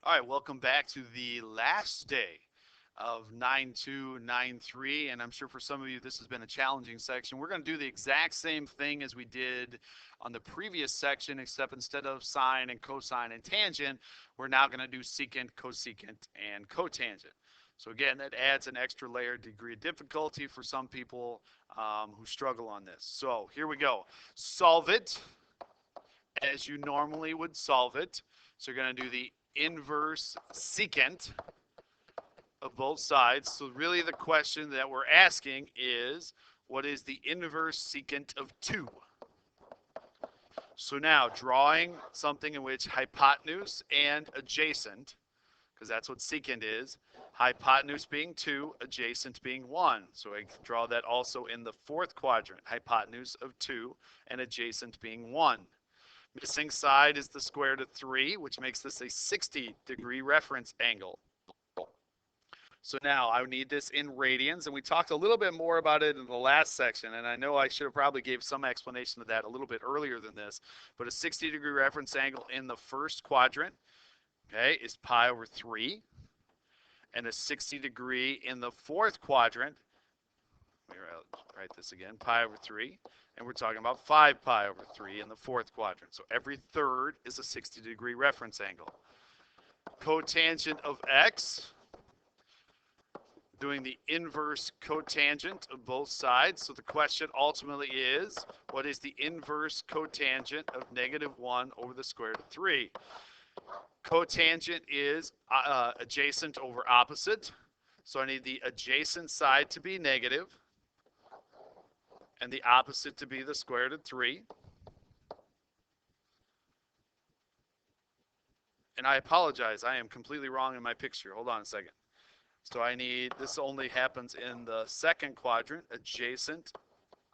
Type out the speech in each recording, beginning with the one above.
All right, welcome back to the last day of 9293, and I'm sure for some of you this has been a challenging section. We're going to do the exact same thing as we did on the previous section, except instead of sine and cosine and tangent, we're now going to do secant, cosecant, and cotangent. So again, that adds an extra layer degree of difficulty for some people who struggle on this. So here we go. Solve it as you normally would solve it. So you're going to do the inverse secant of both sides. So really the question that we're asking is, what is the inverse secant of 2? So now drawing something in which hypotenuse and adjacent, because that's what secant is, hypotenuse being 2, adjacent being 1. So I draw that also in the fourth quadrant, hypotenuse of 2 and adjacent being 1. Missing side is the square root of 3, which makes this a 60-degree reference angle. So now I need this in radians, and we talked a little bit more about it in the last section, and I know I should have probably gave some explanation of that a little bit earlier than this, but a 60-degree reference angle in the first quadrant, okay, is pi over 3, and a 60-degree in the fourth quadrant, let me write this again, pi over 3, and we're talking about 5 pi over 3 in the fourth quadrant. So every third is a 60-degree reference angle. Cotangent of x, doing the inverse cotangent of both sides. So the question ultimately is, what is the inverse cotangent of -1 over the square root of 3? Cotangent is adjacent over opposite. So I need the adjacent side to be negative and the opposite to be the square root of 3. And I apologize, I am completely wrong in my picture. Hold on a second. So I need, this only happens in the second quadrant, adjacent,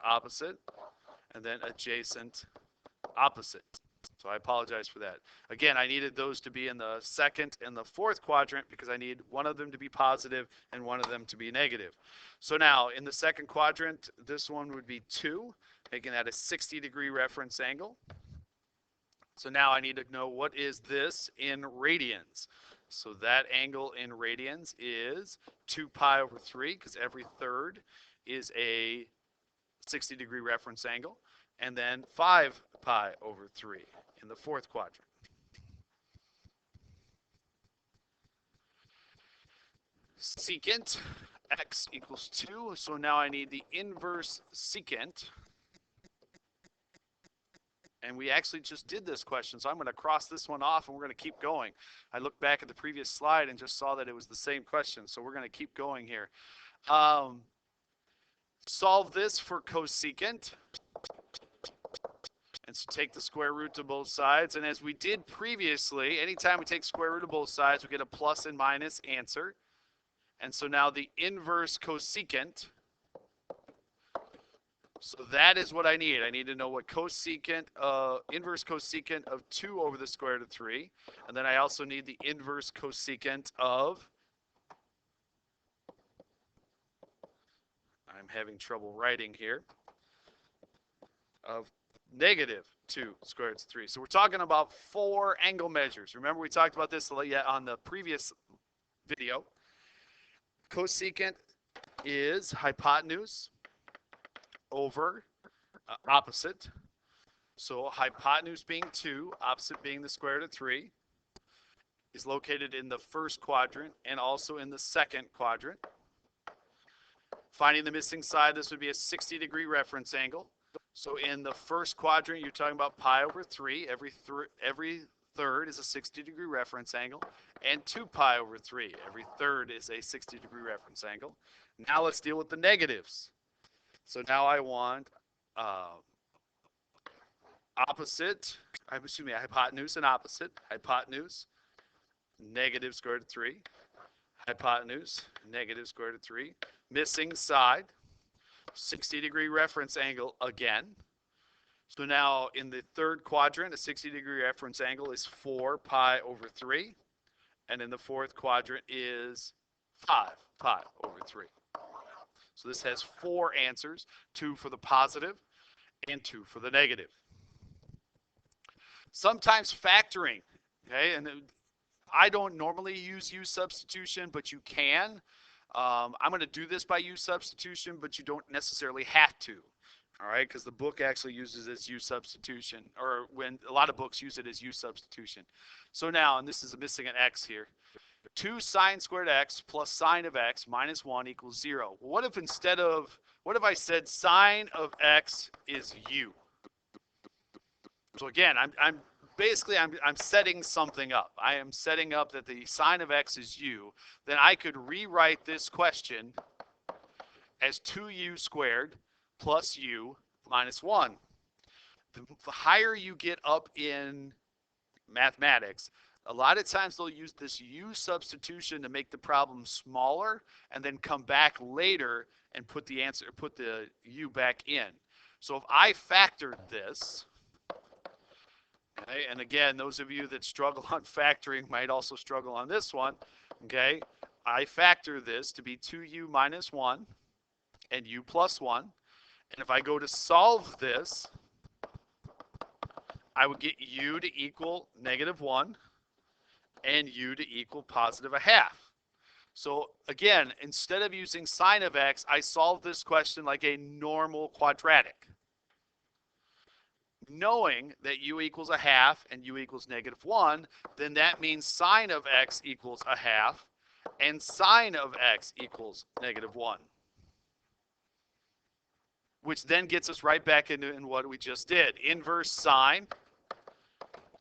opposite, and then adjacent, opposite. So I apologize for that. Again, I needed those to be in the second and the fourth quadrant because I need one of them to be positive and one of them to be negative. So now in the second quadrant, this one would be 2, making that a 60-degree reference angle. So now I need to know what is this in radians. So that angle in radians is 2 pi over 3, because every third is a 60-degree reference angle, and then 5 pi over 3 in the fourth quadrant. Secant x equals 2, so now I need the inverse secant. And we actually just did this question, so I'm going to cross this one off and we're going to keep going. I looked back at the previous slide and just saw that it was the same question, so we're going to keep going here. Solve this for cosecant. And so take the square root of both sides. And as we did previously, anytime we take square root of both sides, we get a plus and minus answer. And so now the inverse cosecant, so that is what I need. I need to know what cosecant, inverse cosecant of 2 over the square root of 3. And then I also need the inverse cosecant of, I'm having trouble writing here, of -2 square root of 3. So we're talking about 4 angle measures. Remember we talked about this on the previous video. Cosecant is hypotenuse over opposite. So hypotenuse being 2, opposite being the square root of 3, is located in the first quadrant and also in the second quadrant. Finding the missing side, this would be a 60-degree reference angle. So in the first quadrant, you're talking about pi over 3. Every third is a 60-degree reference angle. And 2 pi over 3. Every third is a 60-degree reference angle. Now let's deal with the negatives. So now I want hypotenuse and opposite. Hypotenuse, negative square root of 3. Hypotenuse, negative square root of 3. Missing side, 60-degree reference angle again. So now in the third quadrant, a 60-degree reference angle is 4 pi over 3. And in the fourth quadrant is 5 pi over 3. So this has 4 answers, 2 for the positive and 2 for the negative. Sometimes factoring, okay, and I don't normally use U substitution, but you can. I'm going to do this by U substitution, but you don't necessarily have to. All right, because the book actually uses its U substitution, or when a lot of books use it as U substitution. So now, and this is missing an X here, 2 sine squared x plus sine of x minus 1 equals 0. Well, what if I said sine of x is U? So again, I'm basically setting something up. I am setting up that the sine of x is U. Then I could rewrite this question as 2u squared plus u minus 1. The higher you get up in mathematics, a lot of times they'll use this u substitution to make the problem smaller and then come back later and put the u back in. So if I factored this, okay, and again, those of you that struggle on factoring might also struggle on this one, okay? I factor this to be 2u minus 1 and u plus 1. And if I go to solve this, I would get u to equal -1 and u to equal +1/2. So again, instead of using sine of x, I solved this question like a normal quadratic, knowing that u equals 1/2 and u equals -1, then that means sine of x equals 1/2 and sine of x equals -1. Which then gets us right back into what we just did. Inverse sine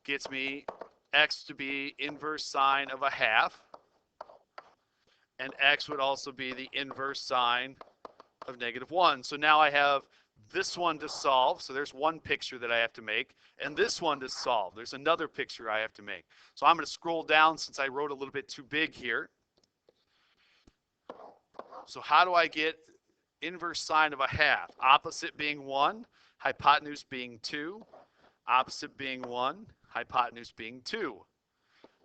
gets me x to be inverse sine of 1/2. And x would also be the inverse sine of -1. So now I have this one to solve. So there's one picture that I have to make. And this one to solve. There's another picture I have to make. So I'm going to scroll down since I wrote a little bit too big here. So how do I get inverse sine of 1/2? Opposite being 1, hypotenuse being 2. Opposite being 1, hypotenuse being 2.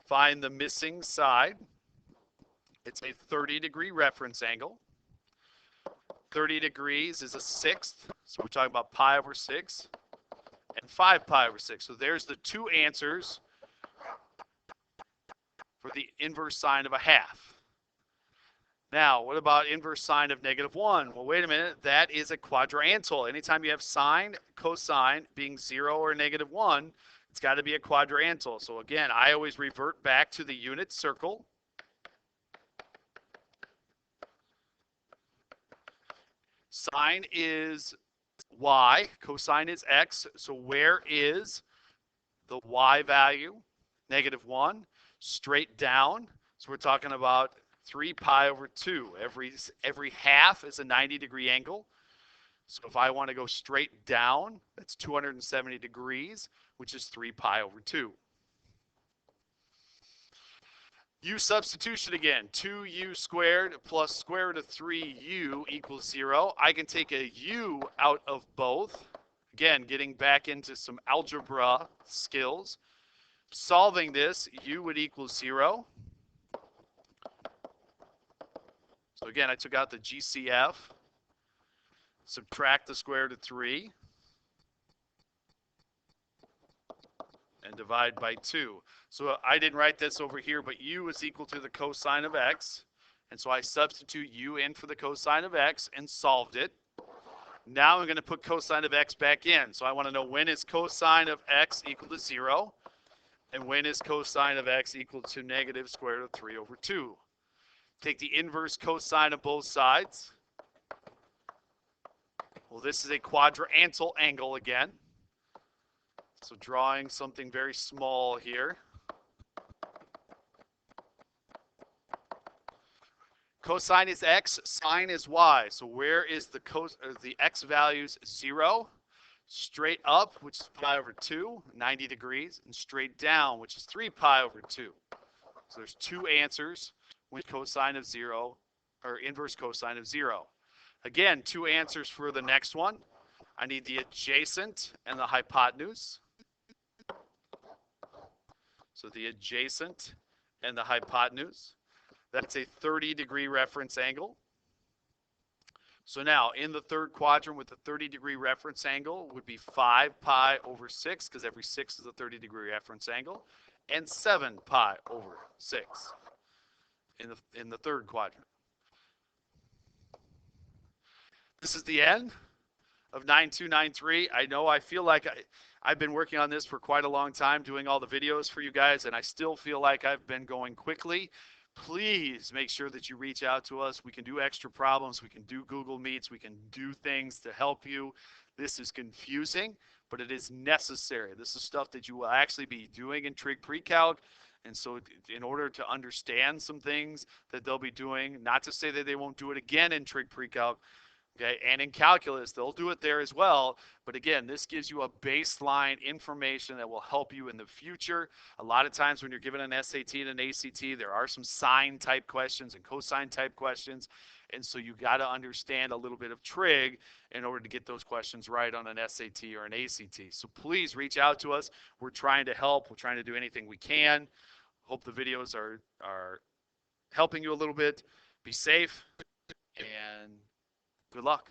Find the missing side. It's a 30-degree reference angle. 30 degrees is a sixth. So we're talking about pi over 6 and 5 pi over 6. So there's the two answers for the inverse sine of 1/2. Now, what about inverse sine of -1? Well, wait a minute. That is a quadrantal. Anytime you have sine, cosine being 0 or -1, it's got to be a quadrantal. So again, I always revert back to the unit circle. Sine is y, cosine is x. So where is the y value? -1, straight down. So we're talking about 3 pi over 2. Every half is a 90-degree angle. So if I want to go straight down, that's 270 degrees, which is 3 pi over 2. U substitution again. 2u squared plus square root of 3u equals 0. I can take a u out of both. Again, getting back into some algebra skills. Solving this, u would equal 0. So again, I took out the GCF, subtract the square root of 3, and divide by 2. So I didn't write this over here, but u is equal to the cosine of x. And so I substitute u in for the cosine of x and solved it. Now I'm going to put cosine of x back in. So I want to know, when is cosine of x equal to 0? And when is cosine of x equal to negative square root of 3 over 2? Take the inverse cosine of both sides. Well, this is a quadrantal angle again. So drawing something very small here. Cosine is x, sine is y. So where is the x values? 0. Straight up, which is pi over 2, 90 degrees, and straight down, which is 3 pi over 2. So there's two answers with cosine of 0, or inverse cosine of 0. Again, two answers for the next one. I need the adjacent and the hypotenuse. So the adjacent and the hypotenuse. That's a 30-degree reference angle. So now, in the third quadrant with the 30-degree reference angle would be 5 pi over 6, because every 6 is a 30-degree reference angle, and 7 pi over 6 in the third quadrant. This is the end of 9293. I know I feel like I've been working on this for quite a long time, doing all the videos for you guys, and I still feel like I've been going quickly. Please make sure that you reach out to us. We can do extra problems. We can do Google Meets. We can do things to help you. This is confusing, but it is necessary. This is stuff that you will actually be doing in trig pre-calc. And so in order to understand some things that they'll be doing, not to say that they won't do it again in trig pre-calc, okay, and in calculus, they'll do it there as well. But again, this gives you a baseline information that will help you in the future. A lot of times when you're given an SAT and an ACT, there are some sine type questions and cosine type questions. And so you got to understand a little bit of trig in order to get those questions right on an SAT or an ACT. So please reach out to us. We're trying to help. We're trying to do anything we can. Hope the videos are helping you a little bit. Be safe and good luck.